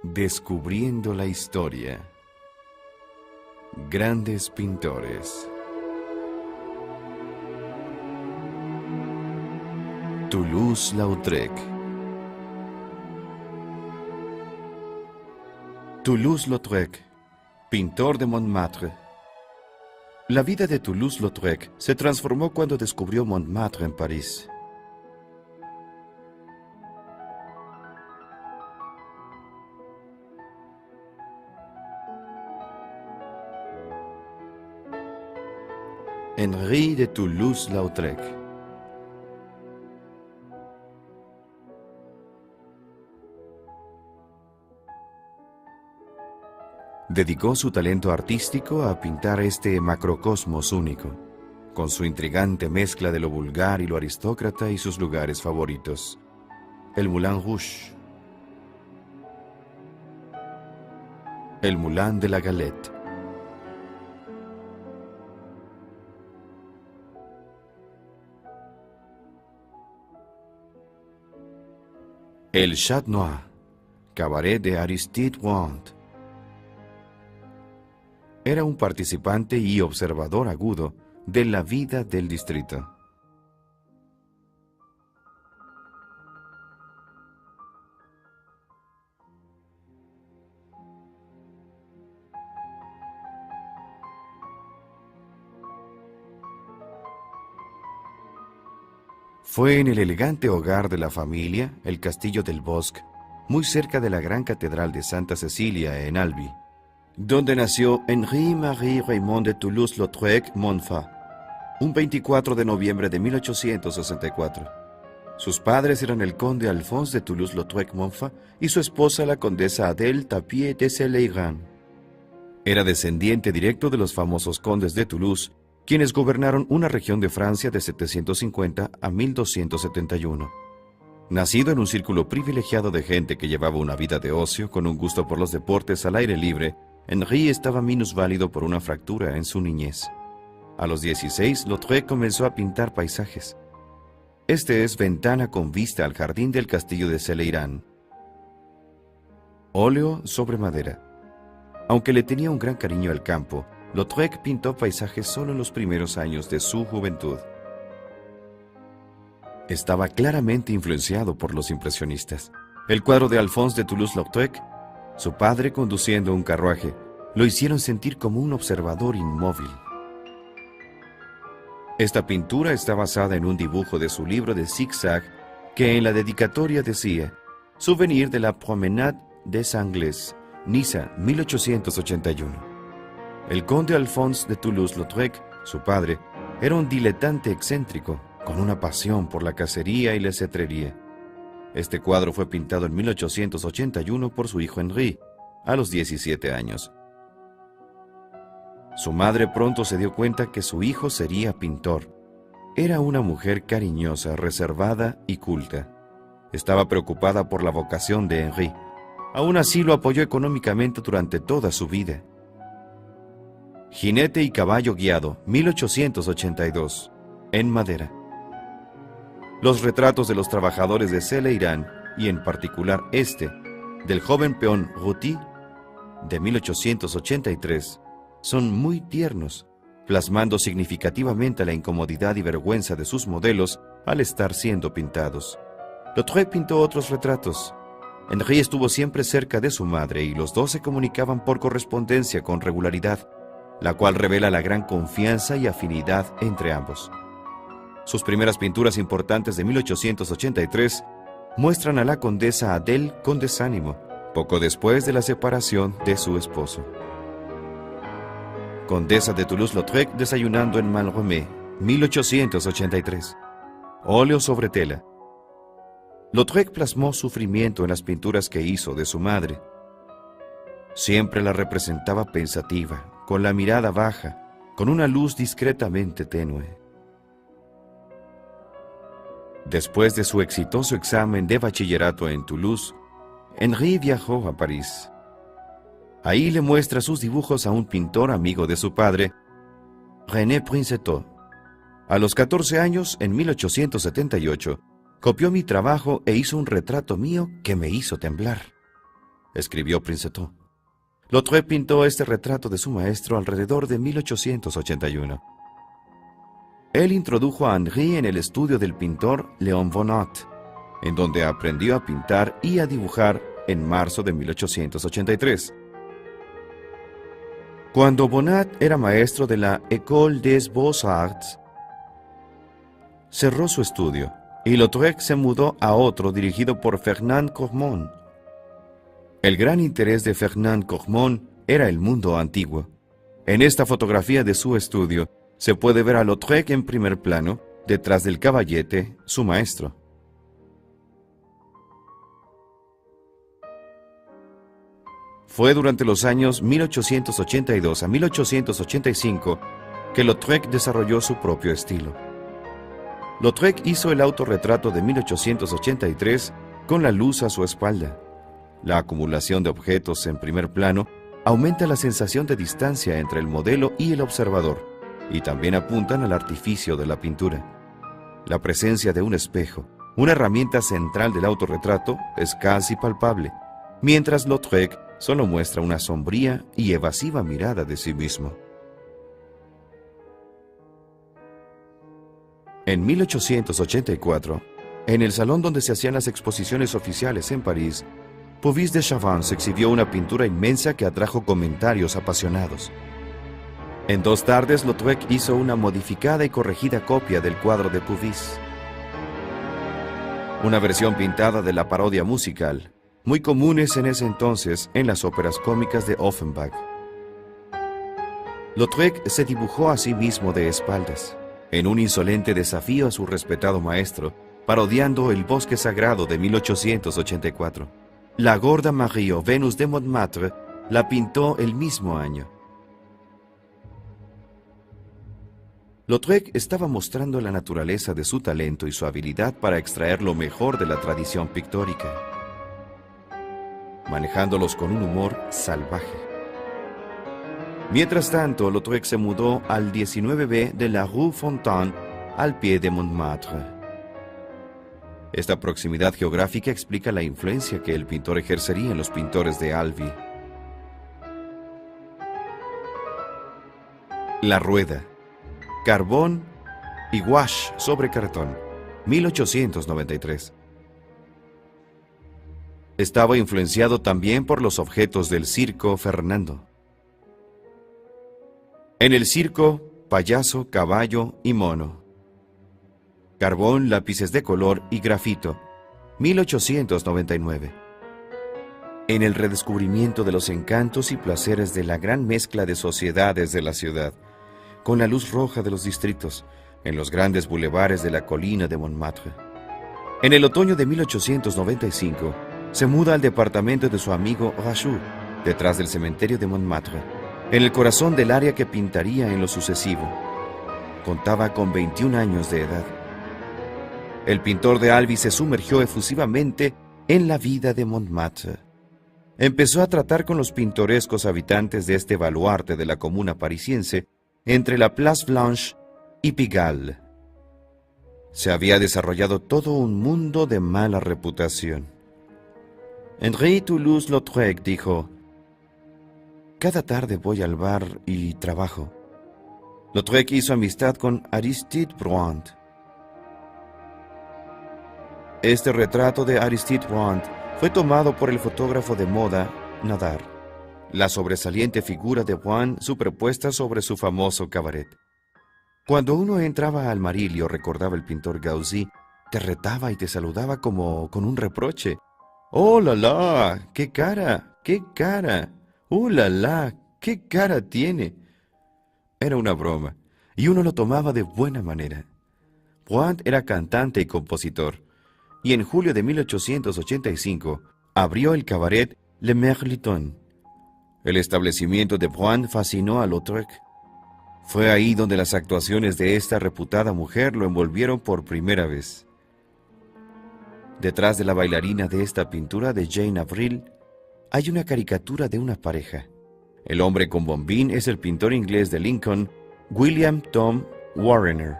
Descubriendo la historia. Grandes pintores. Toulouse-Lautrec. Toulouse-Lautrec, pintor de Montmartre. La vida de Toulouse-Lautrec se transformó cuando descubrió Montmartre en París. Henri de Toulouse-Lautrec. Dedicó su talento artístico a pintar este macrocosmos único, con su intrigante mezcla de lo vulgar y lo aristócrata y sus lugares favoritos. El Moulin Rouge, el Moulin de la Galette, el Chat Noir, cabaret de Aristide Wand. Era un participante y observador agudo de la vida del distrito. Fue en el elegante hogar de la familia, el Castillo del Bosque, muy cerca de la gran catedral de Santa Cecilia en Albi, donde nació Henri-Marie Raymond de Toulouse-Lautrec Montfa, un 24 de noviembre de 1864. Sus padres eran el conde Alphonse de Toulouse-Lautrec Montfa y su esposa la condesa Adèle Tapier de Celeirán. Era descendiente directo de los famosos condes de Toulouse, quienes gobernaron una región de Francia de 750 a 1271. Nacido en un círculo privilegiado de gente que llevaba una vida de ocio con un gusto por los deportes al aire libre, Henri estaba minusválido por una fractura en su niñez. A los 16, Lautrec comenzó a pintar paisajes. Este es Ventana con vista al jardín del castillo de Celeirán. Óleo sobre madera. Aunque le tenía un gran cariño al campo, Lautrec pintó paisajes solo en los primeros años de su juventud. Estaba claramente influenciado por los impresionistas. El cuadro de Alphonse de Toulouse-Lautrec, su padre conduciendo un carruaje, lo hicieron sentir como un observador inmóvil. Esta pintura está basada en un dibujo de su libro de zigzag que en la dedicatoria decía «Souvenir de la promenade des Anglais, Niza, 1881». El conde Alphonse de Toulouse-Lautrec, su padre, era un diletante excéntrico, con una pasión por la cacería y la cetrería. Este cuadro fue pintado en 1881 por su hijo Henri, a los 17 años. Su madre pronto se dio cuenta que su hijo sería pintor. Era una mujer cariñosa, reservada y culta. Estaba preocupada por la vocación de Henri. Aún así lo apoyó económicamente durante toda su vida. Jinete y caballo guiado, 1882, en madera. Los retratos de los trabajadores de Celeirán, y en particular del joven peón Routy, de 1883, son muy tiernos, plasmando significativamente la incomodidad y vergüenza de sus modelos al estar siendo pintados. Lautrec pintó otros retratos. Henri estuvo siempre cerca de su madre y los dos se comunicaban por correspondencia con regularidad, la cual revela la gran confianza y afinidad entre ambos. Sus primeras pinturas importantes de 1883 muestran a la condesa Adèle con desánimo, poco después de la separación de su esposo. Condesa de Toulouse-Lautrec desayunando en Malromé, 1883. Óleo sobre tela. Lautrec plasmó sufrimiento en las pinturas que hizo de su madre. Siempre la representaba pensativa, con la mirada baja, con una luz discretamente tenue. Después de su exitoso examen de bachillerato en Toulouse, Henri viajó a París. Ahí le muestra sus dibujos a un pintor amigo de su padre, René Princetot. A los 14 años, en 1878, copió mi trabajo e hizo un retrato mío que me hizo temblar. escribió Princeton. Lautrec pintó este retrato de su maestro alrededor de 1881. Él introdujo a Henri en el estudio del pintor Léon Bonnat, en donde aprendió a pintar y a dibujar en marzo de 1883. Cuando Bonnat era maestro de la École des Beaux-Arts, cerró su estudio y Lautrec se mudó a otro dirigido por Fernand Cormon. El gran interés de Fernand Cormon era el mundo antiguo. En esta fotografía de su estudio se puede ver a Lautrec en primer plano, detrás del caballete, su maestro. Fue durante los años 1882 a 1885 que Lautrec desarrolló su propio estilo. Lautrec hizo el autorretrato de 1883 con la luz a su espalda. La acumulación de objetos en primer plano aumenta la sensación de distancia entre el modelo y el observador, y también apuntan al artificio de la pintura. La presencia de un espejo, una herramienta central del autorretrato, es casi palpable, mientras Lautrec solo muestra una sombría y evasiva mirada de sí mismo. En 1884, en el salón donde se hacían las exposiciones oficiales en París, Puvis de Chavannes exhibió una pintura inmensa que atrajo comentarios apasionados. En 2 tardes, Lautrec hizo una modificada y corregida copia del cuadro de Puvis. Una versión pintada de la parodia musical, muy comunes en ese entonces en las óperas cómicas de Offenbach. Lautrec se dibujó a sí mismo de espaldas, en un insolente desafío a su respetado maestro, parodiando el Bosque Sagrado de 1884. La gorda Marie o Venus de Montmartre la pintó el mismo año. Lautrec estaba mostrando la naturaleza de su talento y su habilidad para extraer lo mejor de la tradición pictórica, manejándolos con un humor salvaje. Mientras tanto, Lautrec se mudó al 19b de la Rue Fontaine, al pie de Montmartre. Esta proximidad geográfica explica la influencia que el pintor ejercería en los pintores de Albi. La rueda, carbón y gouache sobre cartón, 1893. Estaba influenciado también por los objetos del circo Fernando. En el circo, payaso, caballo y mono. Carbón, lápices de color y grafito, 1899. En el redescubrimiento de los encantos y placeres de la gran mezcla de sociedades de la ciudad, con la luz roja de los distritos, en los grandes bulevares de la colina de Montmartre. En el otoño de 1895, se muda al departamento de su amigo Rajoux, detrás del cementerio de Montmartre, en el corazón del área que pintaría en lo sucesivo. Contaba con 21 años de edad. El pintor de Albi se sumergió efusivamente en la vida de Montmartre. Empezó a tratar con los pintorescos habitantes de este baluarte de la comuna parisiense entre la Place Blanche y Pigalle. Se había desarrollado todo un mundo de mala reputación. Henri Toulouse-Lautrec dijo: «Cada tarde voy al bar y trabajo». Lautrec hizo amistad con Aristide Bruant. Este retrato de Aristide Bruant fue tomado por el fotógrafo de moda Nadar, la sobresaliente figura de Bruant superpuesta sobre su famoso cabaret. Cuando uno entraba al Marillo, recordaba el pintor Gauzy, te retaba y te saludaba como con un reproche. ¡Oh, la, la! ¡Qué cara! ¡Qué cara! ¡Oh, la, la! ¡Qué cara tiene! Era una broma, y uno lo tomaba de buena manera. Bruant era cantante y compositor, y en julio de 1885 abrió el cabaret Le Merliton. El establecimiento de Bruant fascinó a Lautrec. Fue ahí donde las actuaciones de esta reputada mujer lo envolvieron por primera vez. Detrás de la bailarina de esta pintura de Jane Avril hay una caricatura de una pareja. El hombre con bombín es el pintor inglés de Lincoln, William Tom Warrener,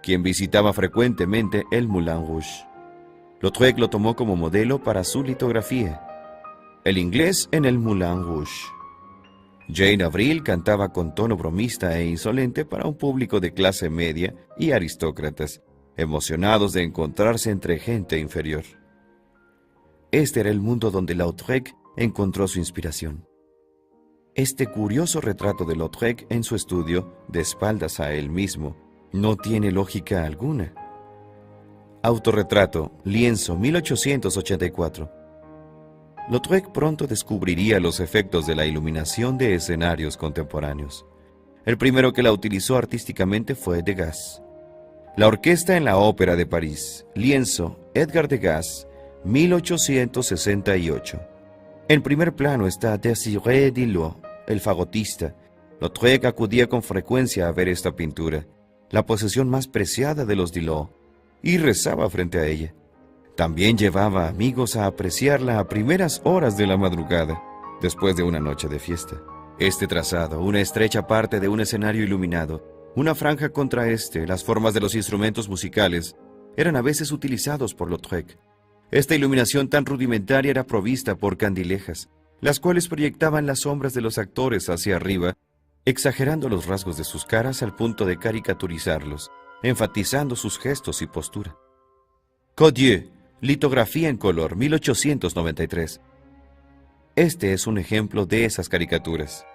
quien visitaba frecuentemente el Moulin Rouge. Lautrec lo tomó como modelo para su litografía. el inglés en el Moulin Rouge. Jane Avril cantaba con tono bromista e insolente para un público de clase media y aristócratas, emocionados de encontrarse entre gente inferior. Este era el mundo donde Lautrec encontró su inspiración. Este curioso retrato de Lautrec en su estudio, de espaldas a él mismo, no tiene lógica alguna. Autorretrato, lienzo, 1884. Lautrec pronto descubriría los efectos de la iluminación de escenarios contemporáneos. El primero que la utilizó artísticamente fue Degas. La orquesta en la Ópera de París, lienzo, Edgar Degas, 1868. En primer plano está Désiré Dillot, el fagotista. Lautrec acudía con frecuencia a ver esta pintura, la posesión más preciada de los Dillot, y rezaba frente a ella. También llevaba amigos a apreciarla a primeras horas de la madrugada, después de una noche de fiesta. Este trazado, una estrecha parte de un escenario iluminado, una franja contra las formas de los instrumentos musicales, eran a veces utilizados por Lautrec. Esta iluminación tan rudimentaria era provista por candilejas, las cuales proyectaban las sombras de los actores hacia arriba, exagerando los rasgos de sus caras al punto de caricaturizarlos, enfatizando sus gestos y postura. Codieu, litografía en color, 1893. Este es un ejemplo de esas caricaturas.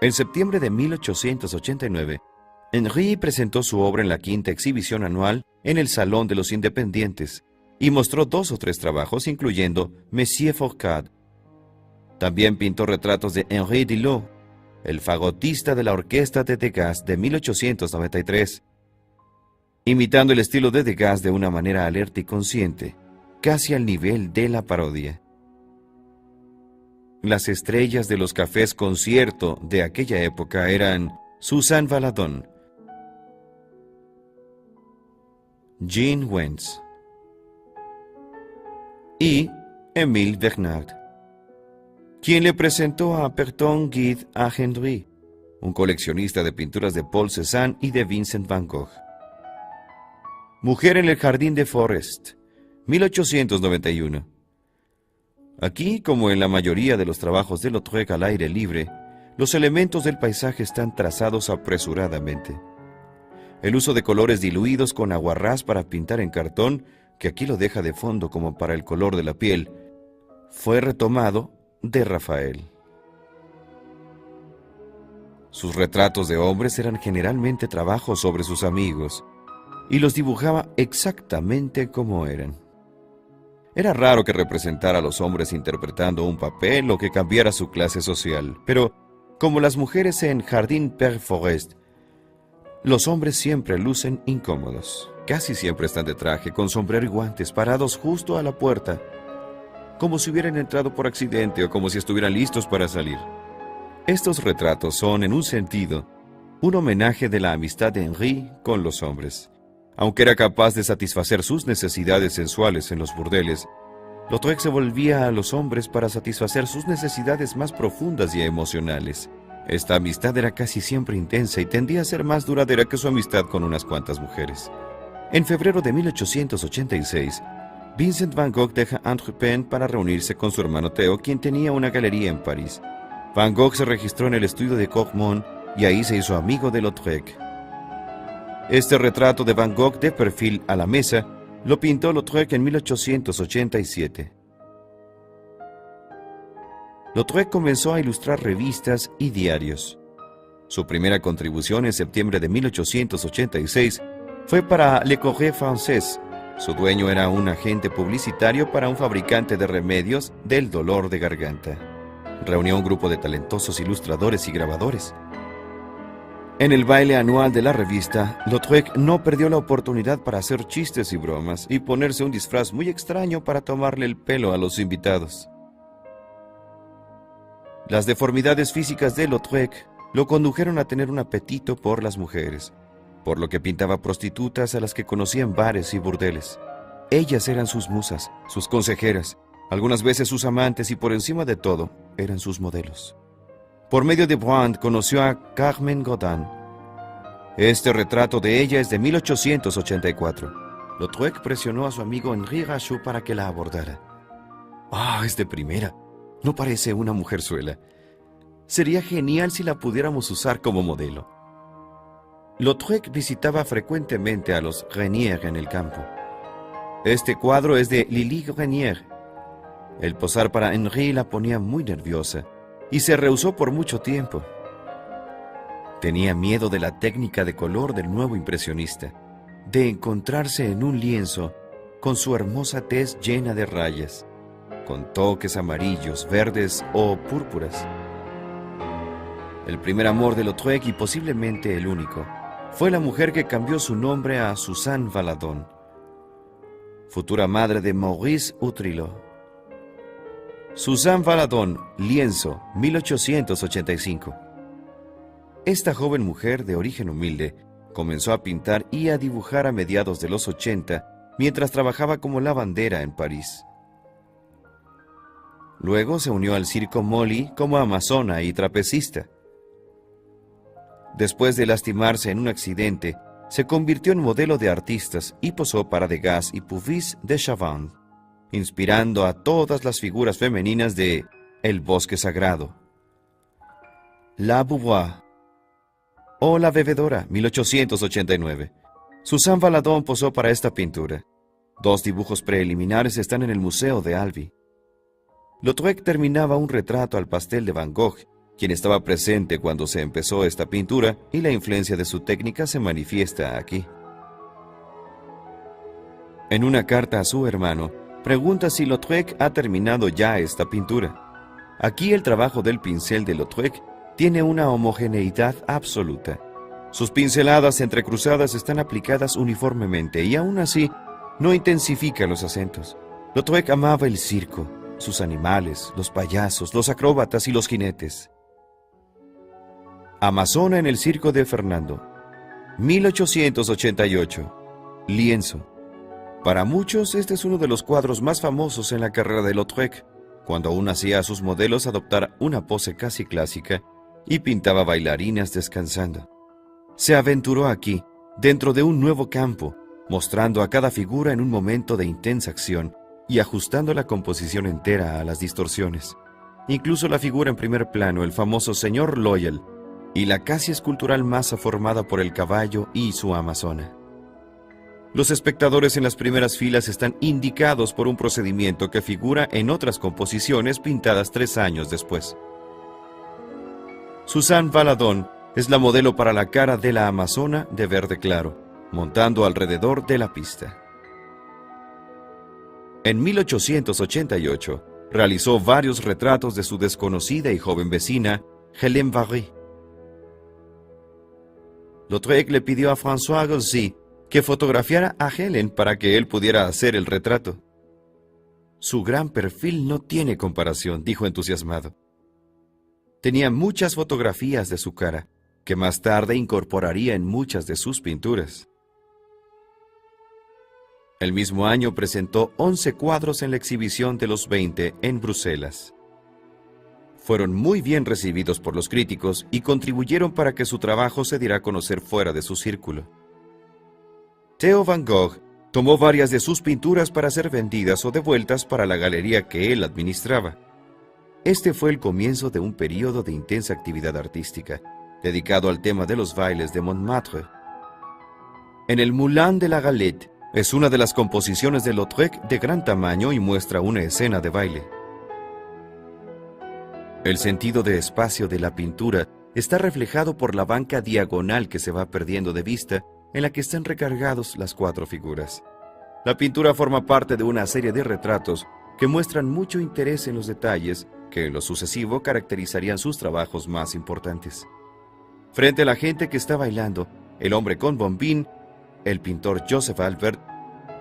En septiembre de 1889, Henry presentó su obra en la quinta exhibición anual en el Salón de los Independientes y mostró 2 o 3 trabajos, incluyendo Monsieur Fourcade. También pintó retratos de Henri Dillot, el fagotista de la orquesta de Degas de 1893, imitando el estilo de Degas de una manera alerta y consciente, casi al nivel de la parodia. Las estrellas de los cafés concierto de aquella época eran Suzanne Valadon, Jean Wentz y Émile Bernard, quien le presentó a Berton Guide a Henry, un coleccionista de pinturas de Paul Cézanne y de Vincent van Gogh. Mujer en el jardín de Forest, 1891. Aquí, como en la mayoría de los trabajos de Lautrec al aire libre, los elementos del paisaje están trazados apresuradamente. El uso de colores diluidos con aguarrás para pintar en cartón, que aquí lo deja de fondo como para el color de la piel, fue retomado de Rafael. Sus retratos de hombres eran generalmente trabajos sobre sus amigos, y los dibujaba exactamente como eran. Era raro que representara a los hombres interpretando un papel o que cambiara su clase social, pero como las mujeres en Jardín Père Forest, los hombres siempre lucen incómodos. Casi siempre están de traje, con sombrero y guantes, parados justo a la puerta, como si hubieran entrado por accidente o como si estuvieran listos para salir. Estos retratos son, en un sentido, un homenaje de la amistad de Henry con los hombres. Aunque era capaz de satisfacer sus necesidades sensuales en los burdeles, Lautrec se volvía a los hombres para satisfacer sus necesidades más profundas y emocionales. Esta amistad era casi siempre intensa y tendía a ser más duradera que su amistad con unas cuantas mujeres. En febrero de 1886, Vincent van Gogh deja Antwerpen para reunirse con su hermano Theo, quien tenía una galería en París. Van Gogh se registró en el estudio de Cormont y ahí se hizo amigo de Lautrec. Este retrato de Van Gogh de perfil a la mesa lo pintó Lautrec en 1887. Lautrec comenzó a ilustrar revistas y diarios. Su primera contribución en septiembre de 1886 fue para Le Courrier Français. Su dueño era un agente publicitario para un fabricante de remedios del dolor de garganta. Reunió un grupo de talentosos ilustradores y grabadores. En el baile anual de la revista, Lautrec no perdió la oportunidad para hacer chistes y bromas y ponerse un disfraz muy extraño para tomarle el pelo a los invitados. Las deformidades físicas de Lautrec lo condujeron a tener un apetito por las mujeres, por lo que pintaba prostitutas a las que conocía en bares y burdeles. Ellas eran sus musas, sus consejeras, algunas veces sus amantes y por encima de todo, eran sus modelos. Por medio de Brandt conoció a Carmen Godin. Este retrato de ella es de 1884. Lautrec presionó a su amigo Henri Rachaud para que la abordara. Ah, es de primera. No parece una mujerzuela. Sería genial si la pudiéramos usar como modelo. Lautrec visitaba frecuentemente a los Renier en el campo. Este cuadro es de Lili Renier. El posar para Henri la ponía muy nerviosa y se rehusó por mucho tiempo. Tenía miedo de la técnica de color del nuevo impresionista, de encontrarse en un lienzo con su hermosa tez llena de rayas, con toques amarillos, verdes o púrpuras. El primer amor de Lautrec, y posiblemente el único, fue la mujer que cambió su nombre a Suzanne Valadon, futura madre de Maurice Utrillo. Suzanne Valadon, lienzo, 1885. Esta joven mujer de origen humilde comenzó a pintar y a dibujar a mediados de los 80 mientras trabajaba como lavandera en París. Luego se unió al Circo Molly como amazona y trapecista. Después de lastimarse en un accidente, se convirtió en modelo de artistas y posó para Degas y Puvis de Chavannes, inspirando a todas las figuras femeninas de El Bosque Sagrado, La Beauvoir o La Bebedora, 1889. Suzanne Valadon posó para esta pintura. 2 dibujos preliminares están en el Museo de Albi. Lautrec terminaba un retrato al pastel de Van Gogh, quien estaba presente cuando se empezó esta pintura, y la influencia de su técnica se manifiesta aquí. En una carta a su hermano, pregunta si Lautrec ha terminado ya esta pintura. Aquí el trabajo del pincel de Lautrec tiene una homogeneidad absoluta. Sus pinceladas entrecruzadas están aplicadas uniformemente y aún así no intensifica los acentos. Lautrec amaba el circo, sus animales, los payasos, los acróbatas y los jinetes. Amazona en el circo de Fernando, 1888. Lienzo. Para muchos, este es uno de los cuadros más famosos en la carrera de Lautrec, cuando aún hacía a sus modelos adoptar una pose casi clásica y pintaba bailarinas descansando. Se aventuró aquí, dentro de un nuevo campo, mostrando a cada figura en un momento de intensa acción y ajustando la composición entera a las distorsiones. Incluso la figura en primer plano, el famoso señor Loyal, y la casi escultural masa formada por el caballo y su amazona. Los espectadores en las primeras filas están indicados por un procedimiento que figura en otras composiciones pintadas 3 años después. Suzanne Valadon es la modelo para la cara de la amazona de verde claro, montando alrededor de la pista. En 1888 realizó varios retratos de su desconocida y joven vecina, Hélène Varry. Lautrec le pidió a François Gauzy que fotografiara a Hélène para que él pudiera hacer el retrato. Su gran perfil no tiene comparación, dijo entusiasmado. Tenía muchas fotografías de su cara, que más tarde incorporaría en muchas de sus pinturas. El mismo año presentó 11 cuadros en la exhibición de los 20 en Bruselas. Fueron muy bien recibidos por los críticos y contribuyeron para que su trabajo se diera a conocer fuera de su círculo. Theo van Gogh tomó varias de sus pinturas para ser vendidas o devueltas para la galería que él administraba. Este fue el comienzo de un periodo de intensa actividad artística, dedicado al tema de los bailes de Montmartre. En el Moulin de la Galette es una de las composiciones de Lautrec de gran tamaño y muestra una escena de baile. El sentido de espacio de la pintura está reflejado por la banca diagonal que se va perdiendo de vista, en la que están recargados las 4 figuras. La pintura forma parte de una serie de retratos que muestran mucho interés en los detalles que en lo sucesivo caracterizarían sus trabajos más importantes. Frente a la gente que está bailando, el hombre con bombín, el pintor Joseph Albert,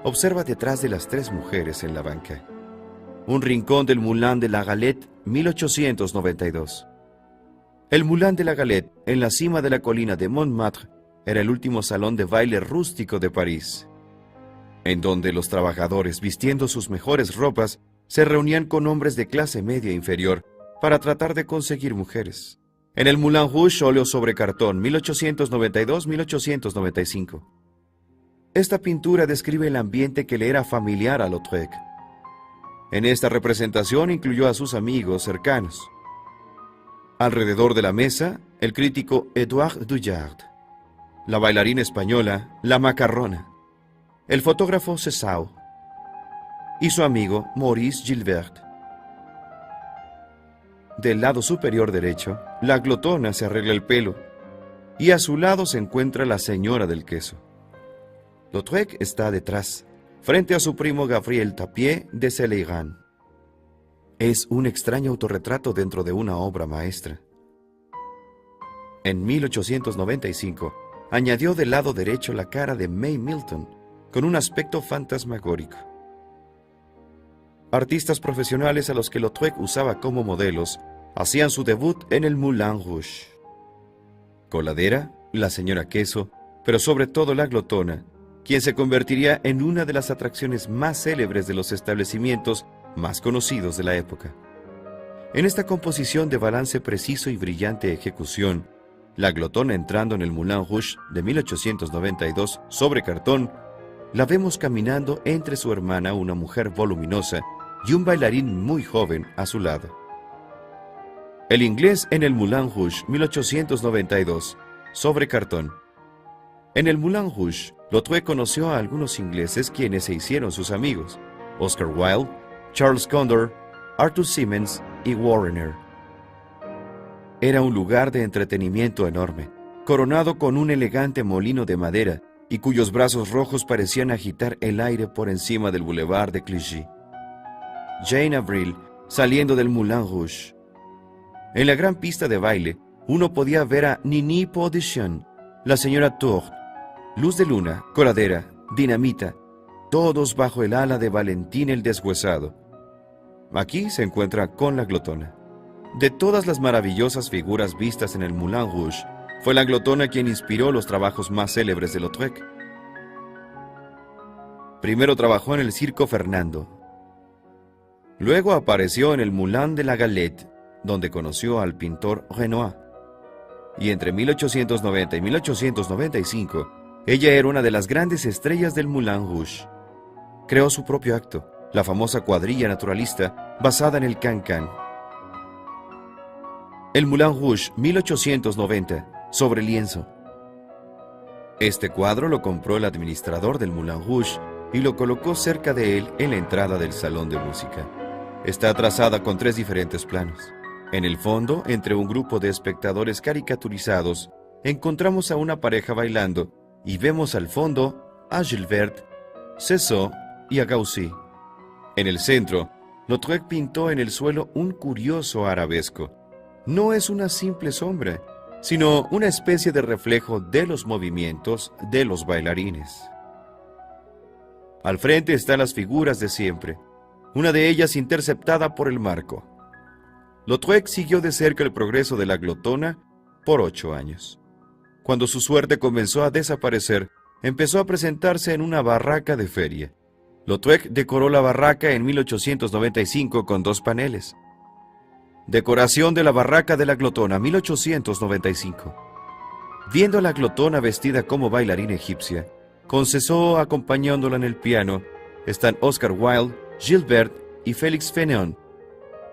observa detrás de las 3 mujeres en la banca. Un rincón del Moulin de la Galette, 1892. El Moulin de la Galette, en la cima de la colina de Montmartre, era el último salón de baile rústico de París, en donde los trabajadores, vistiendo sus mejores ropas, se reunían con hombres de clase media inferior para tratar de conseguir mujeres. En el Moulin Rouge, óleo sobre cartón, 1892-1895. Esta pintura describe el ambiente que le era familiar a Lautrec. En esta representación incluyó a sus amigos cercanos. Alrededor de la mesa, el crítico Édouard Dujardin, la bailarina española La Macarrona, el fotógrafo Cessau y su amigo Maurice Gilbert. Del lado superior derecho, la glotona se arregla el pelo y a su lado se encuentra la señora del queso. Lautrec está detrás, frente a su primo Gabriel Tapié de Celeirán. Es un extraño autorretrato dentro de una obra maestra. En 1895, añadió del lado derecho la cara de May Milton, con un aspecto fantasmagórico. Artistas profesionales a los que Lautrec usaba como modelos hacían su debut en el Moulin Rouge. Coladera, la señora Queso, pero sobre todo la glotona, quien se convertiría en una de las atracciones más célebres de los establecimientos más conocidos de la época. En esta composición de balance preciso y brillante ejecución, la glotona entrando en el Moulin Rouge de 1892 sobre cartón, la vemos caminando entre su hermana, una mujer voluminosa, y un bailarín muy joven a su lado. El inglés en el Moulin Rouge 1892, sobre cartón. En el Moulin Rouge, Lautrec conoció a algunos ingleses quienes se hicieron sus amigos: Oscar Wilde, Charles Condor, Arthur Symons y Warrener. Era un lugar de entretenimiento enorme, coronado con un elegante molino de madera y cuyos brazos rojos parecían agitar el aire por encima del boulevard de Clichy. Jane Avril, saliendo del Moulin Rouge. En la gran pista de baile, uno podía ver a Nini Podichon, la señora Tourte, Luz de Luna, Coladera, Dinamita, todos bajo el ala de Valentín el Deshuesado. Aquí se encuentra con la glotona. De todas las maravillosas figuras vistas en el Moulin Rouge, fue la glotona quien inspiró los trabajos más célebres de Lautrec. Primero trabajó en el Circo Fernando. Luego apareció en el Moulin de la Galette, donde conoció al pintor Renoir. Y entre 1890 y 1895, ella era una de las grandes estrellas del Moulin Rouge. Creó su propio acto, la famosa cuadrilla naturalista basada en el Can-Can. El Moulin Rouge 1890, sobre lienzo. Este cuadro lo compró el administrador del Moulin Rouge y lo colocó cerca de él en la entrada del salón de música. Está trazada con 3 diferentes planos. En el fondo, entre un grupo de espectadores caricaturizados, encontramos a una pareja bailando y vemos al fondo a Gilbert, Cessau y a Gauzy. En el centro, Lautrec pintó en el suelo un curioso arabesco. No es una simple sombra, sino una especie de reflejo de los movimientos de los bailarines. Al frente están las figuras de siempre, una de ellas interceptada por el marco. Lautrec siguió de cerca el progreso de la glotona por 8 años. Cuando su suerte comenzó a desaparecer, empezó a presentarse en una barraca de feria. Lautrec decoró la barraca en 1895 con 2 paneles. Decoración de la barraca de la glotona, 1895. Viendo a la glotona vestida como bailarina egipcia, con Cessau acompañándola en el piano, están Oscar Wilde, Gilbert y Félix Fénéon,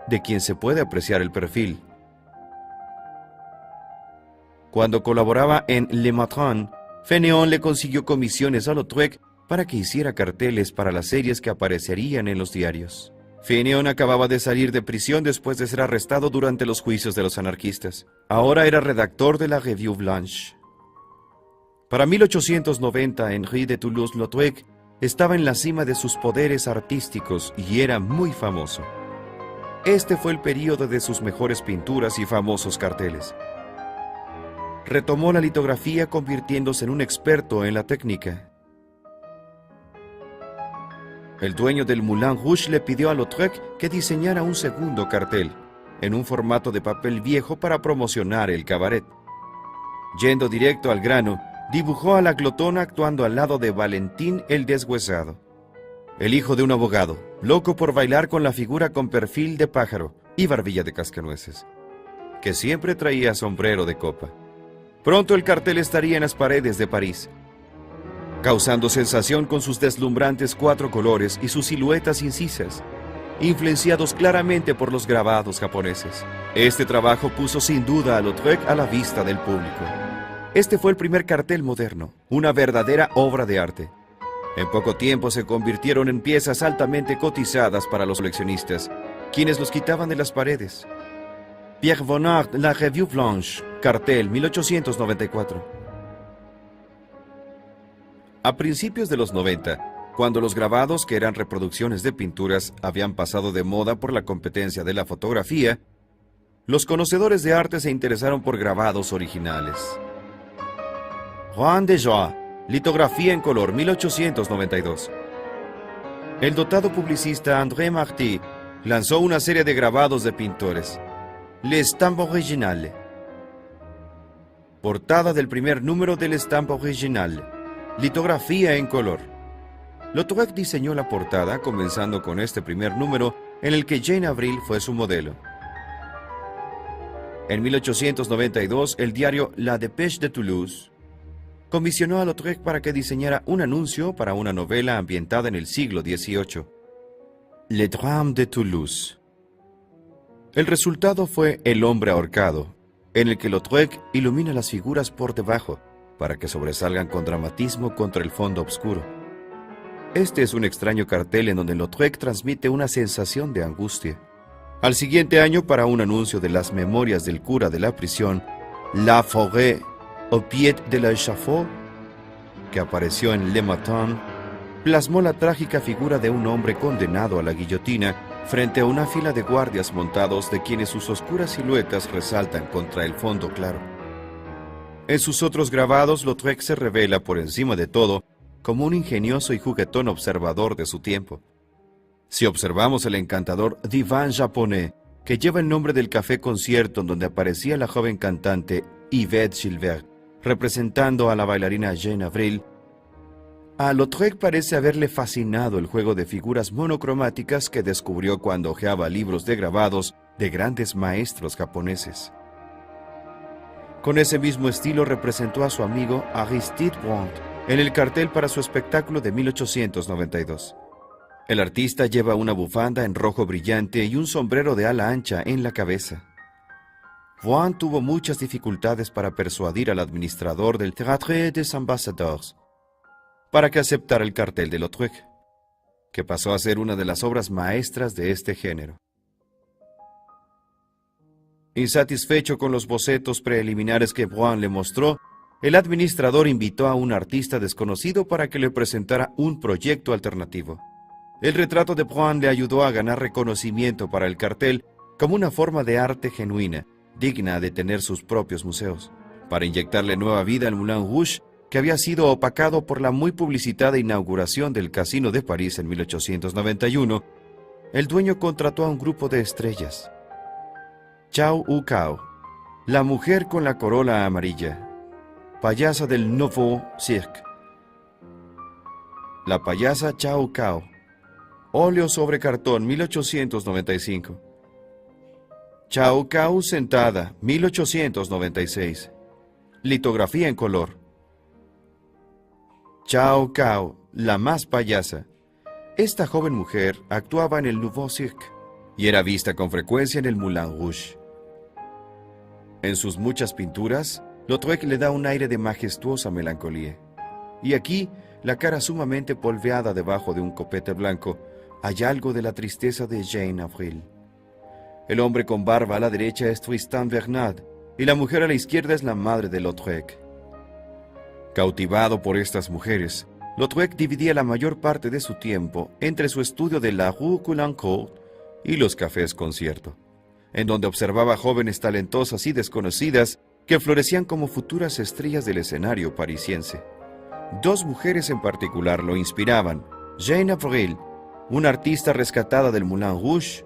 de quien se puede apreciar el perfil. Cuando colaboraba en Le Matron, Fénéon le consiguió comisiones a Lautrec para que hiciera carteles para las series que aparecerían en los diarios. Fénéon acababa de salir de prisión después de ser arrestado durante los juicios de los anarquistas. Ahora era redactor de la Revue Blanche. Para 1890, Henri de Toulouse-Lautrec estaba en la cima de sus poderes artísticos y era muy famoso. Este fue el período de sus mejores pinturas y famosos carteles. Retomó la litografía convirtiéndose en un experto en la técnica. El dueño del Moulin Rouge le pidió a Lautrec que diseñara un segundo cartel, en un formato de papel viejo para promocionar el cabaret. Yendo directo al grano, dibujó a la glotona actuando al lado de Valentín el Deshuesado, el hijo de un abogado, loco por bailar con la figura con perfil de pájaro y barbilla de cascanueces, que siempre traía sombrero de copa. Pronto el cartel estaría en las paredes de París, causando sensación con sus deslumbrantes 4 colores y sus siluetas incisas. influenciados claramente por los grabados japoneses. Este trabajo puso sin duda a Lautrec a la vista del público. Este fue el primer cartel moderno, una verdadera obra de arte. En poco tiempo se convirtieron en piezas altamente cotizadas para los coleccionistas, quienes los quitaban de las paredes. Pierre Bonnard, La Revue Blanche, cartel 1894. A principios de los 90, cuando los grabados, que eran reproducciones de pinturas, habían pasado de moda por la competencia de la fotografía, los conocedores de arte se interesaron por grabados originales. Juan de Joie, litografía en color 1892. El dotado publicista André Marty lanzó una serie de grabados de pintores. L'Estampe Originale. Portada del primer número del Estampe Originale. Litografía en color. Lautrec diseñó la portada comenzando con este primer número en el que Jane Avril fue su modelo. En 1892, el diario La Dépêche de Toulouse comisionó a Lautrec para que diseñara un anuncio para una novela ambientada en el siglo XVIII, Le Drame de Toulouse. El resultado fue El hombre ahorcado, en el que Lautrec ilumina las figuras por debajo para que sobresalgan con dramatismo contra el fondo oscuro. Este es un extraño cartel en donde Lautrec transmite una sensación de angustia. Al siguiente año, para un anuncio de las memorias del cura de la prisión, La Forêt au pied de l'échafaud, que apareció en Le Matin, plasmó la trágica figura de un hombre condenado a la guillotina frente a una fila de guardias montados de quienes sus oscuras siluetas resaltan contra el fondo claro. En sus otros grabados, Lautrec se revela por encima de todo como un ingenioso y juguetón observador de su tiempo. Si observamos el encantador Divan japonés, que lleva el nombre del café concierto en donde aparecía la joven cantante Yvette Gilbert, representando a la bailarina Jane Avril, a Lautrec parece haberle fascinado el juego de figuras monocromáticas que descubrió cuando hojeaba libros de grabados de grandes maestros japoneses. Con ese mismo estilo representó a su amigo Aristide Brand en el cartel para su espectáculo de 1892. El artista lleva una bufanda en rojo brillante y un sombrero de ala ancha en la cabeza. Brand tuvo muchas dificultades para persuadir al administrador del Théâtre des Ambassadeurs para que aceptara el cartel de Lautrec, que pasó a ser una de las obras maestras de este género. Insatisfecho con los bocetos preliminares que Brand le mostró, el administrador invitó a un artista desconocido para que le presentara un proyecto alternativo. El retrato de Brand le ayudó a ganar reconocimiento para el cartel como una forma de arte genuina, digna de tener sus propios museos. Para inyectarle nueva vida al Moulin Rouge, que había sido opacado por la muy publicitada inauguración del Casino de París en 1891, el dueño contrató a un grupo de estrellas. Chao Hu Cao, la mujer con la corola amarilla, payasa del Nouveau Cirque. La payasa Chao Cao, óleo sobre cartón 1895. Chao Cao sentada 1896. Litografía en color. Chao Cao, la más payasa. Esta joven mujer actuaba en el Nouveau Cirque y era vista con frecuencia en el Moulin Rouge. En sus muchas pinturas, Lautrec le da un aire de majestuosa melancolía. Y aquí, la cara sumamente polveada debajo de un copete blanco, hay algo de la tristeza de Jane Avril. El hombre con barba a la derecha es Tristan Bernard y la mujer a la izquierda es la madre de Lautrec. Cautivado por estas mujeres, Lautrec dividía la mayor parte de su tiempo entre su estudio de la Rue Couloncourt y los cafés concierto, en donde observaba jóvenes talentosas y desconocidas que florecían como futuras estrellas del escenario parisiense. Dos mujeres en particular lo inspiraban: Jane Avril, una artista rescatada del Moulin Rouge,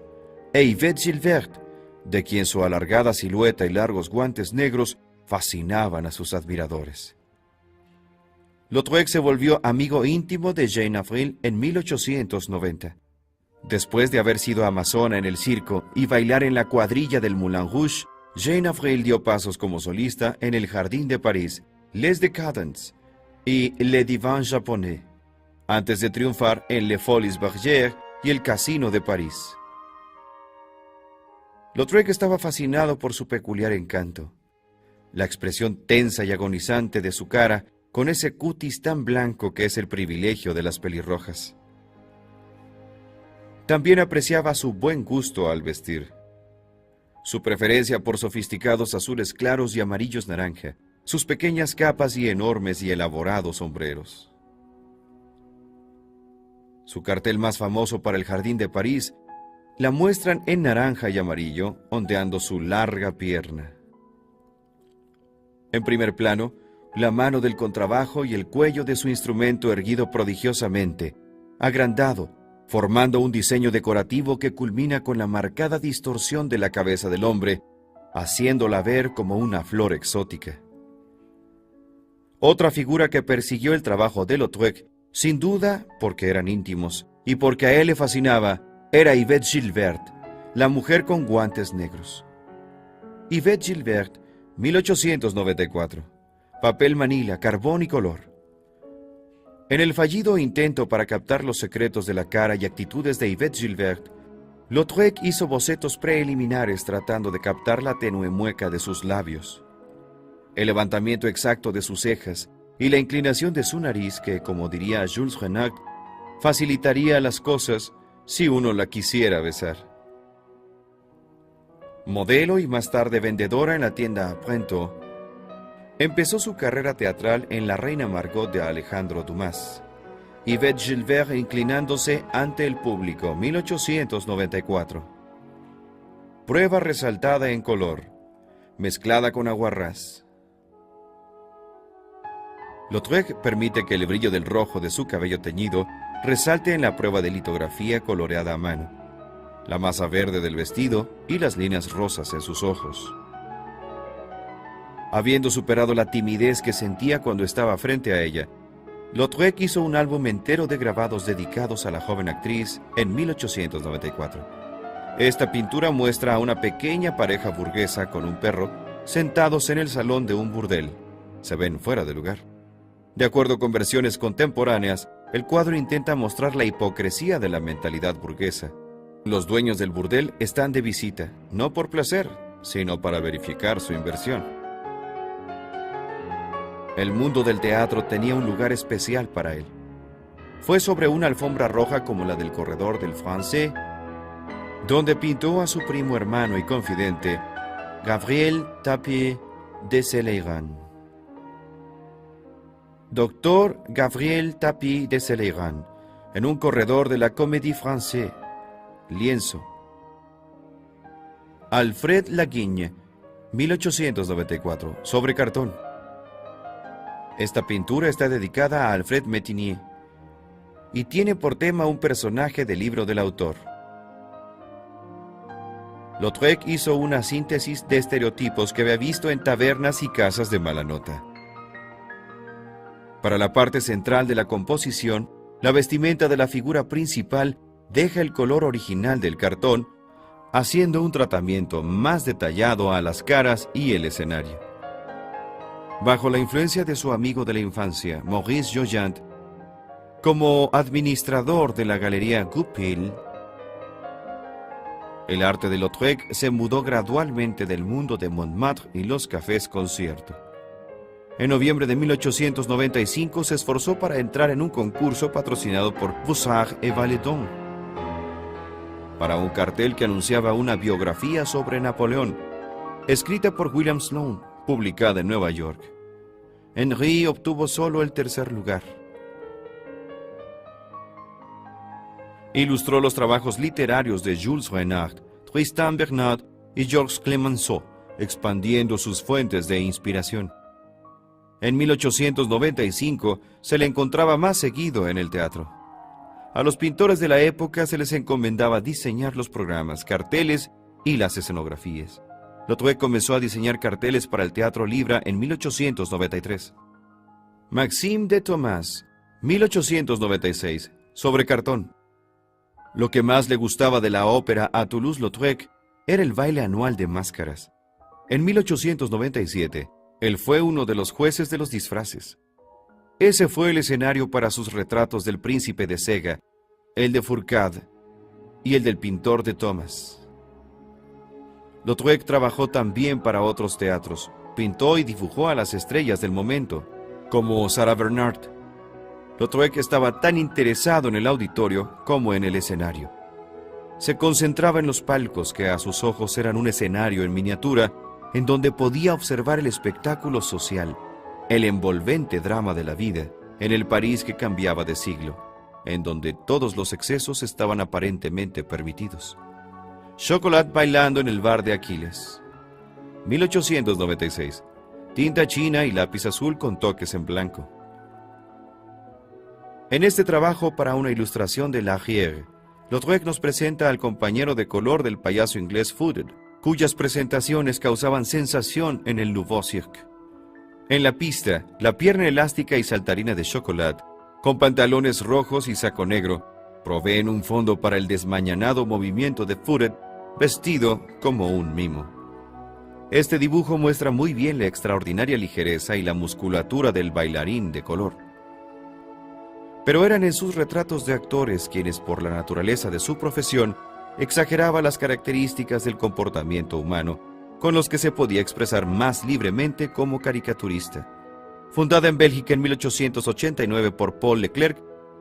e Yvette Gilbert, de quien su alargada silueta y largos guantes negros fascinaban a sus admiradores. Lautrec se volvió amigo íntimo de Jane Avril en 1890. Después de haber sido amazona en el circo y bailar en la cuadrilla del Moulin Rouge, Jane Avril dio pasos como solista en el Jardín de París, Les Décadents y Le Divan japonais, antes de triunfar en Les Folies Bergères y el Casino de París. Lautrec estaba fascinado por su peculiar encanto. La expresión tensa y agonizante de su cara, con ese cutis tan blanco que es el privilegio de las pelirrojas. También apreciaba su buen gusto al vestir. Su preferencia por sofisticados azules claros y amarillos naranja, sus pequeñas capas y enormes y elaborados sombreros. Su cartel más famoso para el Jardín de París la muestran en naranja y amarillo, ondeando su larga pierna. En primer plano, la mano del contrabajo y el cuello de su instrumento erguido prodigiosamente, agrandado, formando un diseño decorativo que culmina con la marcada distorsión de la cabeza del hombre, haciéndola ver como una flor exótica. Otra figura que persiguió el trabajo de Lautrec, sin duda porque eran íntimos y porque a él le fascinaba, era Yvette Gilbert, la mujer con guantes negros. Yvette Gilbert, 1894. Papel manila, carbón y color. En el fallido intento para captar los secretos de la cara y actitudes de Yvette Gilbert, Lautrec hizo bocetos preliminares tratando de captar la tenue mueca de sus labios, el levantamiento exacto de sus cejas y la inclinación de su nariz que, como diría Jules Renard, facilitaría las cosas si uno la quisiera besar. Modelo y más tarde vendedora en la tienda Printemps, empezó su carrera teatral en La Reina Margot de Alejandro Dumas. Yvette Gilbert inclinándose ante el público, 1894. Prueba resaltada en color, mezclada con aguarrás. Lautrec permite que el brillo del rojo de su cabello teñido resalte en la prueba de litografía coloreada a mano, la masa verde del vestido y las líneas rosas en sus ojos. Habiendo superado la timidez que sentía cuando estaba frente a ella, Lautrec hizo un álbum entero de grabados dedicados a la joven actriz en 1894. Esta pintura muestra a una pequeña pareja burguesa con un perro sentados en el salón de un burdel. Se ven fuera de lugar. De acuerdo con versiones contemporáneas, el cuadro intenta mostrar la hipocresía de la mentalidad burguesa. Los dueños del burdel están de visita, no por placer, sino para verificar su inversión. El mundo del teatro tenía un lugar especial para él. Fue sobre una alfombra roja como la del corredor del Français, donde pintó a su primo hermano y confidente, Gabriel Tapie de Celeran. Doctor Gabriel Tapie de Celeran, en un corredor de la Comédie Française. Lienzo. Alfred Laguigne, 1894, sobre cartón. Esta pintura está dedicada a Alfred Métivier y tiene por tema un personaje del libro del autor. Lautrec hizo una síntesis de estereotipos que había visto en tabernas y casas de mala nota. Para la parte central de la composición, la vestimenta de la figura principal deja el color original del cartón, haciendo un tratamiento más detallado a las caras y el escenario. Bajo la influencia de su amigo de la infancia, Maurice Joyant, como administrador de la Galería Goupil, el arte de Lautrec se mudó gradualmente del mundo de Montmartre y los cafés concierto. En noviembre de 1895 se esforzó para entrar en un concurso patrocinado por Boussard et Valedon, para un cartel que anunciaba una biografía sobre Napoleón, escrita por William Sloane, publicada en Nueva York. Henry obtuvo solo el tercer lugar. Ilustró los trabajos literarios de Jules Renard, Tristan Bernard y Georges Clemenceau, expandiendo sus fuentes de inspiración. En 1895 se le encontraba más seguido en el teatro. A los pintores de la época se les encomendaba diseñar los programas, carteles y las escenografías. Lautrec comenzó a diseñar carteles para el Teatro Libra en 1893. Maxime de Thomas, 1896, sobre cartón. Lo que más le gustaba de la ópera a Toulouse-Lautrec era el baile anual de máscaras. En 1897, él fue uno de los jueces de los disfraces. Ese fue el escenario para sus retratos del Príncipe de Sega, el de Fourcade y el del pintor de Thomas. Lautrec trabajó también para otros teatros, pintó y dibujó a las estrellas del momento, como Sarah Bernhardt. Lautrec estaba tan interesado en el auditorio como en el escenario. Se concentraba en los palcos que a sus ojos eran un escenario en miniatura en donde podía observar el espectáculo social, el envolvente drama de la vida en el París que cambiaba de siglo, en donde todos los excesos estaban aparentemente permitidos. Chocolat bailando en el bar de Aquiles. 1896. Tinta china y lápiz azul con toques en blanco. En este trabajo para una ilustración de L'Arrière, Lautrec nos presenta al compañero de color del payaso inglés Footed, cuyas presentaciones causaban sensación en el Nouveau Cirque. En la pista, la pierna elástica y saltarina de Chocolat, con pantalones rojos y saco negro, proveen un fondo para el desmañanado movimiento de Footed, vestido como un mimo. Este dibujo muestra muy bien la extraordinaria ligereza y la musculatura del bailarín de color. Pero eran en sus retratos de actores quienes, por la naturaleza de su profesión, exageraba las características del comportamiento humano, con los que se podía expresar más libremente como caricaturista. Fundada en Bélgica en 1889 por Paul Leclerc,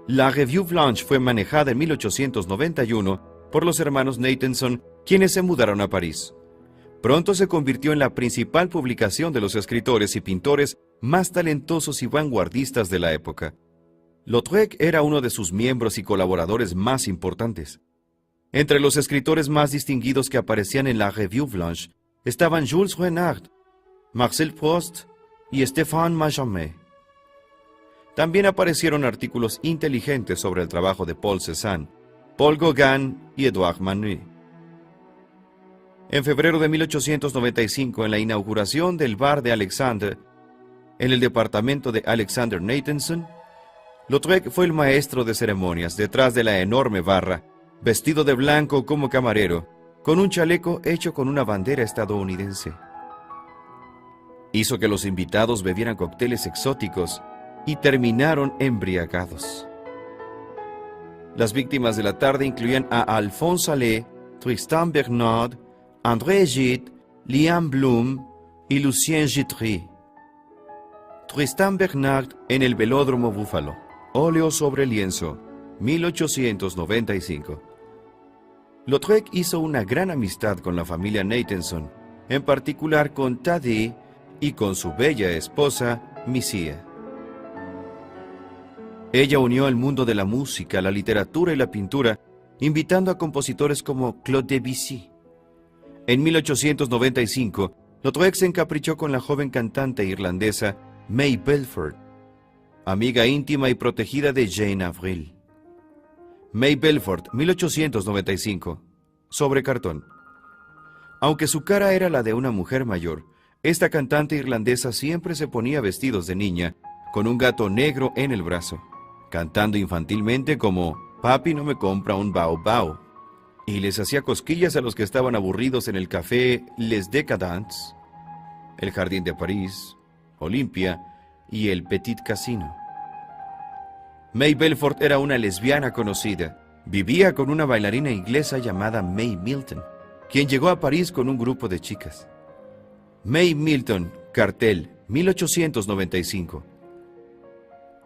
la Revue Blanche fue manejada en 1891 por los hermanos Nathanson, quienes se mudaron a París. Pronto se convirtió en la principal publicación de los escritores y pintores más talentosos y vanguardistas de la época. Lautrec era uno de sus miembros y colaboradores más importantes. Entre los escritores más distinguidos que aparecían en la Revue Blanche estaban Jules Renard, Marcel Proust y Stéphane Mallarmé. También aparecieron artículos inteligentes sobre el trabajo de Paul Cézanne, Paul Gauguin y Edouard Manet. En febrero de 1895, en la inauguración del bar de Alexandre, en el departamento de Alexander Nathanson, Lautrec fue el maestro de ceremonias detrás de la enorme barra, vestido de blanco como camarero, con un chaleco hecho con una bandera estadounidense. Hizo que los invitados bebieran cócteles exóticos y terminaron embriagados. Las víctimas de la tarde incluían a Alphonse Allais, Tristan Bernard, André Gide, Liam Bloom y Lucien Guitry. Tristan Bernard en el Velódromo Búfalo. Óleo sobre lienzo, 1895. Lautrec hizo una gran amistad con la familia Nathanson, en particular con Thaddée y con su bella esposa, Misia. Ella unió el mundo de la música, la literatura y la pintura, invitando a compositores como Claude Debussy. En 1895, Lautrec se encaprichó con la joven cantante irlandesa May Belford, amiga íntima y protegida de Jane Avril. May Belford, 1895, sobre cartón. Aunque su cara era la de una mujer mayor, esta cantante irlandesa siempre se ponía vestidos de niña, con un gato negro en el brazo, cantando infantilmente como «Papi no me compra un bao bao», y les hacía cosquillas a los que estaban aburridos en el café Les Décadents, el Jardín de París, Olympia y el Petit Casino. May Belford era una lesbiana conocida. Vivía con una bailarina inglesa llamada May Milton, quien llegó a París con un grupo de chicas. May Milton, cartel, 1895.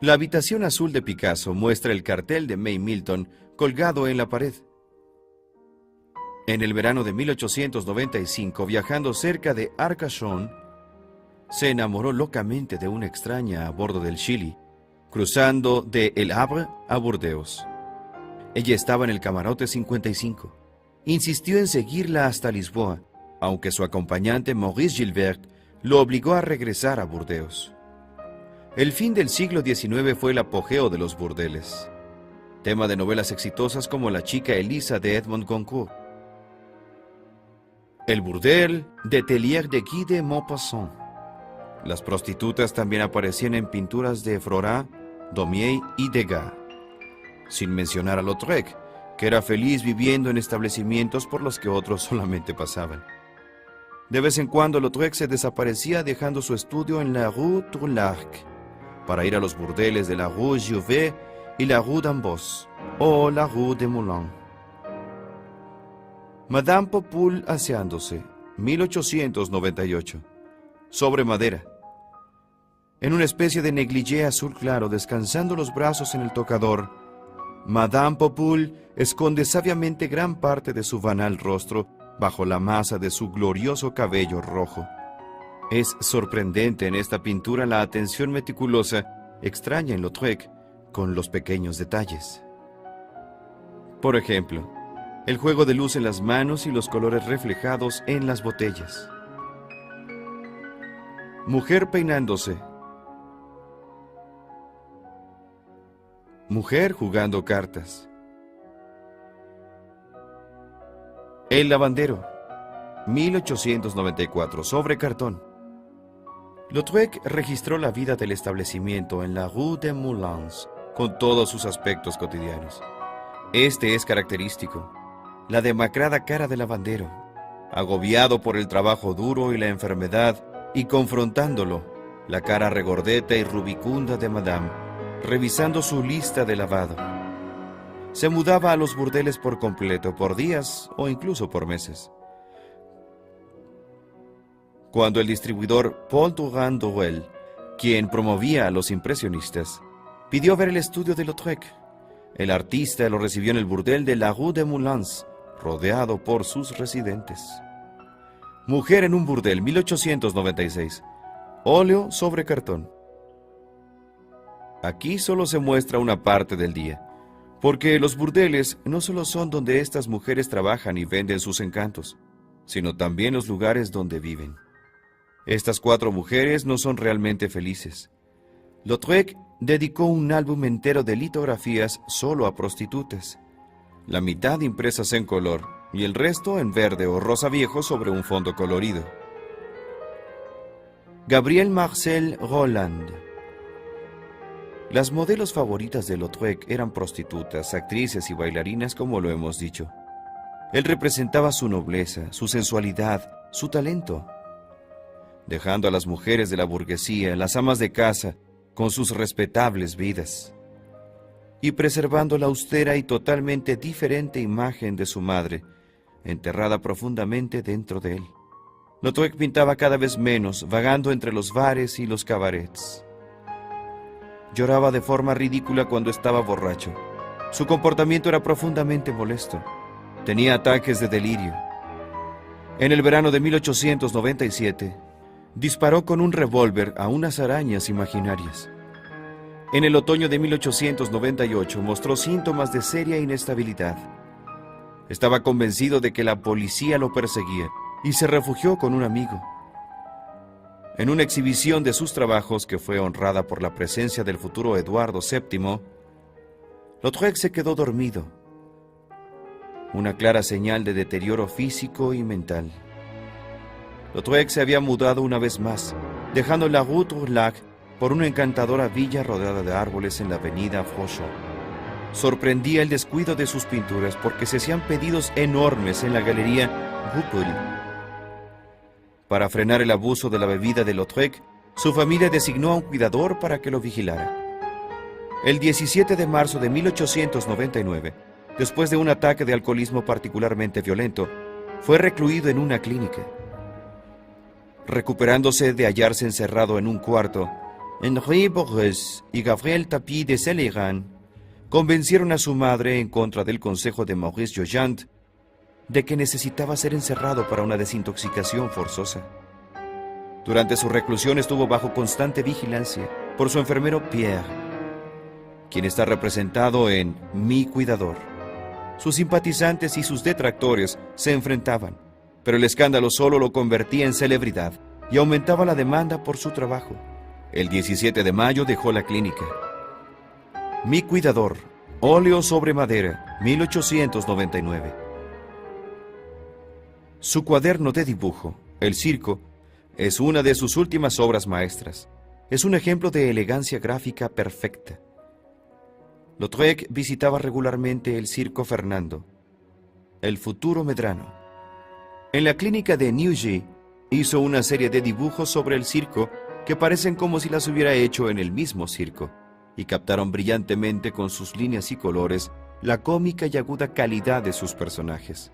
La habitación azul de Picasso muestra el cartel de May Milton colgado en la pared. En el verano de 1895, viajando cerca de Arcachon, se enamoró locamente de una extraña a bordo del Chili, cruzando de El Havre a Burdeos. Ella estaba en el camarote 55. Insistió en seguirla hasta Lisboa, aunque su acompañante Maurice Gilbert lo obligó a regresar a Burdeos. El fin del siglo XIX fue el apogeo de los burdeles, tema de novelas exitosas como La chica Elisa de Edmond Goncourt. El burdel de Tellier de Guy de Maupassant. Las prostitutas también aparecían en pinturas de Frorat, Daumier y Degas, sin mencionar a Lautrec, que era feliz viviendo en establecimientos por los que otros solamente pasaban. De vez en cuando Lautrec se desaparecía dejando su estudio en la Rue Tourlarc para ir a los burdeles de la Rue Givet y la Rue d'Ambos o la Rue de Moulins. Madame Popul aseándose, 1898. Sobre madera. En una especie de negligé azul claro, descansando los brazos en el tocador, Madame Popul esconde sabiamente gran parte de su banal rostro bajo la masa de su glorioso cabello rojo. Es sorprendente en esta pintura la atención meticulosa, extraña en Lautrec, con los pequeños detalles. Por ejemplo, el juego de luz en las manos y los colores reflejados en las botellas. Mujer peinándose. Mujer jugando cartas. El lavandero, 1894, sobre cartón. Lautrec registró la vida del establecimiento en la Rue des Moulins, con todos sus aspectos cotidianos. Este es característico: la demacrada cara del lavandero, agobiado por el trabajo duro y la enfermedad, y confrontándolo, la cara regordeta y rubicunda de Madame, revisando su lista de lavado. Se mudaba a los burdeles por completo, por días o incluso por meses. Cuando el distribuidor Paul Durand-Ruel, quien promovía a los impresionistas, pidió ver el estudio de Lautrec, el artista lo recibió en el burdel de la Rue des Moulins, rodeado por sus residentes. Mujer en un burdel, 1896. Óleo sobre cartón. Aquí solo se muestra una parte del día, porque los burdeles no solo son donde estas mujeres trabajan y venden sus encantos, sino también los lugares donde viven. Estas 4 mujeres no son realmente felices. Lautrec dedicó un álbum entero de litografías solo a prostitutas, la mitad impresas en color y el resto en verde o rosa viejo sobre un fondo colorido. Gabrielle Marcel Roland. Las modelos favoritas de Lautrec eran prostitutas, actrices y bailarinas, como lo hemos dicho. Él representaba su nobleza, su sensualidad, su talento, dejando a las mujeres de la burguesía, las amas de casa, con sus respetables vidas, y preservando la austera y totalmente diferente imagen de su madre, enterrada profundamente dentro de él. Lautrec pintaba cada vez menos, vagando entre los bares y los cabarets. Lloraba de forma ridícula cuando estaba borracho. Su comportamiento era profundamente molesto. Tenía ataques de delirio. En el verano de 1897, disparó con un revólver a unas arañas imaginarias. En el otoño de 1898 mostró síntomas de seria inestabilidad. Estaba convencido de que la policía lo perseguía y se refugió con un amigo. En una exhibición de sus trabajos, que fue honrada por la presencia del futuro Eduardo VII, Lautrec se quedó dormido, una clara señal de deterioro físico y mental. Lautrec se había mudado una vez más, dejando la Rue Tourlaque por una encantadora villa rodeada de árboles en la avenida Fauchon. Sorprendía el descuido de sus pinturas porque se hacían pedidos enormes en la galería Ruppel. Para frenar el abuso de la bebida de Lautrec, su familia designó a un cuidador para que lo vigilara. El 17 de marzo de 1899, después de un ataque de alcoholismo particularmente violento, fue recluido en una clínica. Recuperándose de hallarse encerrado en un cuarto, Henri Borges y Gabriel Tapie de Celeran convencieron a su madre, en contra del consejo de Maurice Joyant, de que necesitaba ser encerrado para una desintoxicación forzosa. Durante su reclusión estuvo bajo constante vigilancia por su enfermero Pierre, quien está representado en Mi Cuidador. Sus simpatizantes y sus detractores se enfrentaban, pero el escándalo solo lo convertía en celebridad y aumentaba la demanda por su trabajo. El 17 de mayo dejó la clínica. Mi Cuidador, óleo sobre madera, 1899. Su cuaderno de dibujo, El Circo, es una de sus últimas obras maestras. Es un ejemplo de elegancia gráfica perfecta. Lautrec visitaba regularmente el Circo Fernando, el futuro Medrano. En la clínica de Neuilly hizo una serie de dibujos sobre el circo que parecen como si las hubiera hecho en el mismo circo, y captaron brillantemente con sus líneas y colores la cómica y aguda calidad de sus personajes.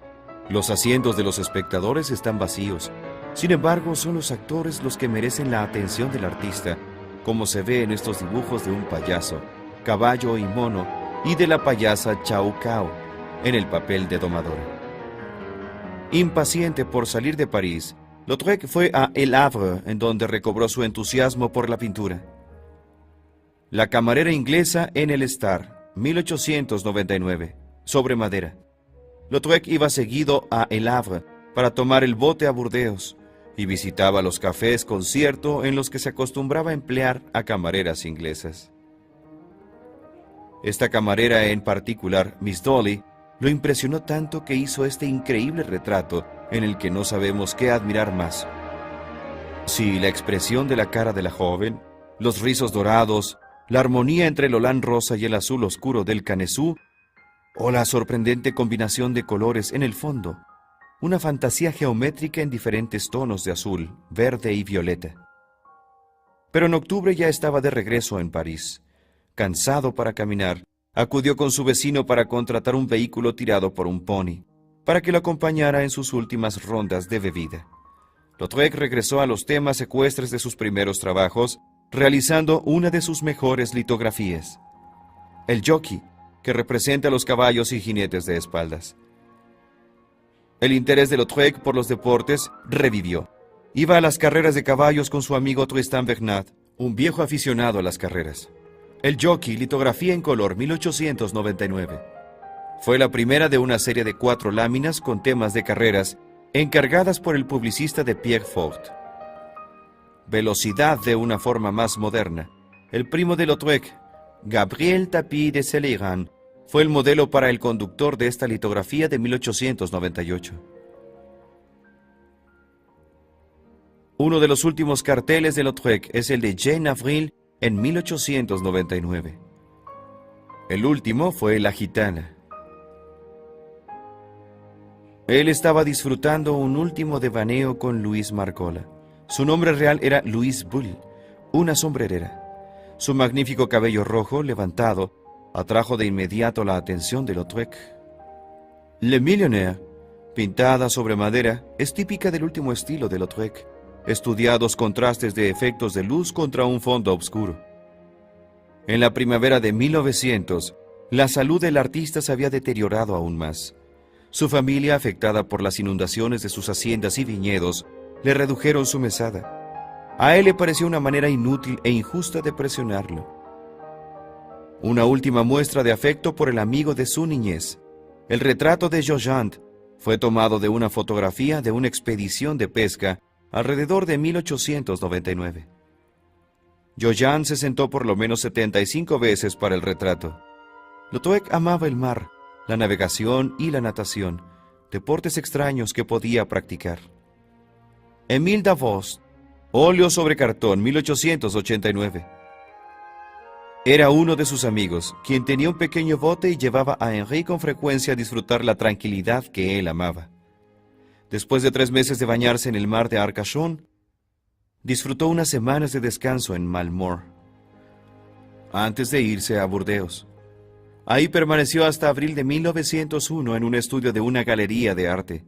Los asientos de los espectadores están vacíos. Sin embargo, son los actores los que merecen la atención del artista, como se ve en estos dibujos de un payaso, caballo y mono, y de la payasa Chau Cao, en el papel de domadora. Impaciente por salir de París, Lautrec fue a El Havre, en donde recobró su entusiasmo por la pintura. La camarera inglesa en el Star, 1899, sobre madera. Lautrec iba seguido a El Havre para tomar el bote a Burdeos y visitaba los cafés concierto en los que se acostumbraba a emplear a camareras inglesas. Esta camarera en particular, Miss Dolly, lo impresionó tanto que hizo este increíble retrato en el que no sabemos qué admirar más. Si la expresión de la cara de la joven, los rizos dorados, la armonía entre el holán rosa y el azul oscuro del canesú, o la sorprendente combinación de colores en el fondo, una fantasía geométrica en diferentes tonos de azul, verde y violeta. Pero en octubre ya estaba de regreso en París. Cansado para caminar, acudió con su vecino para contratar un vehículo tirado por un pony, para que lo acompañara en sus últimas rondas de bebida. Lautrec regresó a los temas ecuestres de sus primeros trabajos, realizando una de sus mejores litografías. El jockey, que representa a los caballos y jinetes de espaldas. El interés de Lautrec por los deportes revivió. Iba a las carreras de caballos con su amigo Tristan Bernard, un viejo aficionado a las carreras. El jockey, litografía en color, 1899. Fue la primera de una serie de 4 láminas con temas de carreras, encargadas por el publicista de Pierre Fort. Velocidad de una forma más moderna. El primo de Lautrec, Gabriel Tapie de Celeran, fue el modelo para el conductor de esta litografía de 1898. Uno de los últimos carteles de Lautrec es el de Jean Avril en 1899. El último fue La Gitana. Él estaba disfrutando un último devaneo con Louise Marcola. Su nombre real era Louise Bull, una sombrerera. Su magnífico cabello rojo, levantado, atrajo de inmediato la atención de Lautrec. Le Millionnaire, pintada sobre madera, es típica del último estilo de Lautrec. Estudiados contrastes de efectos de luz contra un fondo oscuro. En la primavera de 1900, la salud del artista se había deteriorado aún más. Su familia, afectada por las inundaciones de sus haciendas y viñedos, le redujeron su mesada. A él le pareció una manera inútil e injusta de presionarlo. Una última muestra de afecto por el amigo de su niñez, el retrato de Jojand, fue tomado de una fotografía de una expedición de pesca alrededor de 1899. Jojand se sentó por lo menos 75 veces para el retrato. Lautrec amaba el mar, la navegación y la natación, deportes extraños que podía practicar. Émile Davos, óleo sobre cartón, 1889. Era uno de sus amigos, quien tenía un pequeño bote y llevaba a Henri con frecuencia a disfrutar la tranquilidad que él amaba. Después de 3 meses de bañarse en el mar de Arcachon, disfrutó unas semanas de descanso en Malmort, antes de irse a Burdeos. Ahí permaneció hasta abril de 1901 en un estudio de una galería de arte.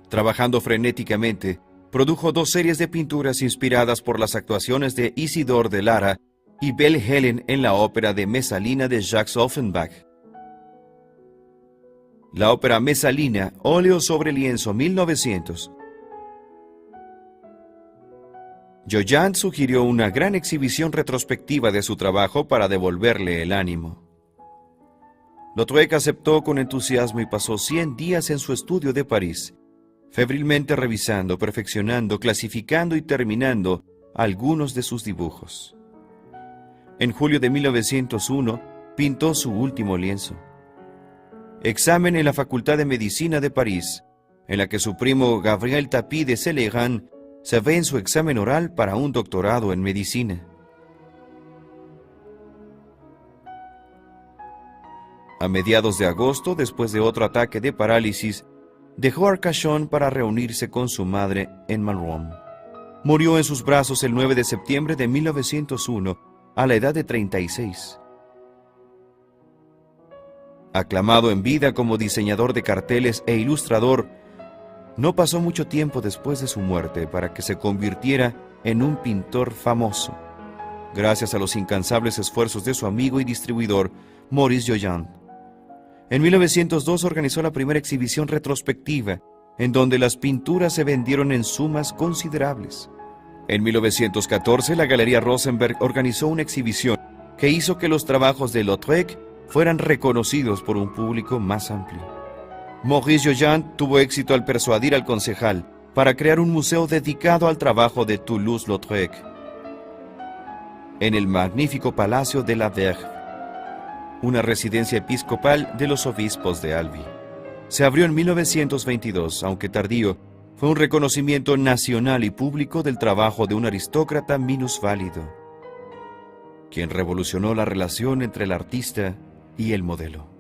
Trabajando frenéticamente, produjo 2 series de pinturas inspiradas por las actuaciones de Isidore de Lara y Belle Helen en la ópera de Messalina de Jacques Offenbach. La ópera Messalina, óleo sobre lienzo, 1900. Jojand sugirió una gran exhibición retrospectiva de su trabajo para devolverle el ánimo. Lautrec aceptó con entusiasmo y pasó 100 días en su estudio de París, febrilmente revisando, perfeccionando, clasificando y terminando algunos de sus dibujos. En julio de 1901 pintó su último lienzo. Examen en la Facultad de Medicina de París, en la que su primo Gabriel Tapie de Celeran se ve en su examen oral para un doctorado en medicina. A mediados de agosto, después de otro ataque de parálisis, dejó Arcachon para reunirse con su madre en Malraux. Murió en sus brazos el 9 de septiembre de 1901, a la edad de 36. Aclamado en vida como diseñador de carteles e ilustrador, no pasó mucho tiempo después de su muerte para que se convirtiera en un pintor famoso, gracias a los incansables esfuerzos de su amigo y distribuidor, Maurice Joyan. En 1902 organizó la primera exhibición retrospectiva, en donde las pinturas se vendieron en sumas considerables. En 1914, la Galería Rosenberg organizó una exhibición que hizo que los trabajos de Lautrec fueran reconocidos por un público más amplio. Maurice Joyan tuvo éxito al persuadir al concejal para crear un museo dedicado al trabajo de Toulouse-Lautrec en el magnífico Palacio de la Verve, una residencia episcopal de los obispos de Albi. Se abrió en 1922, aunque tardío. Fue un reconocimiento nacional y público del trabajo de un aristócrata minusválido, quien revolucionó la relación entre el artista y el modelo.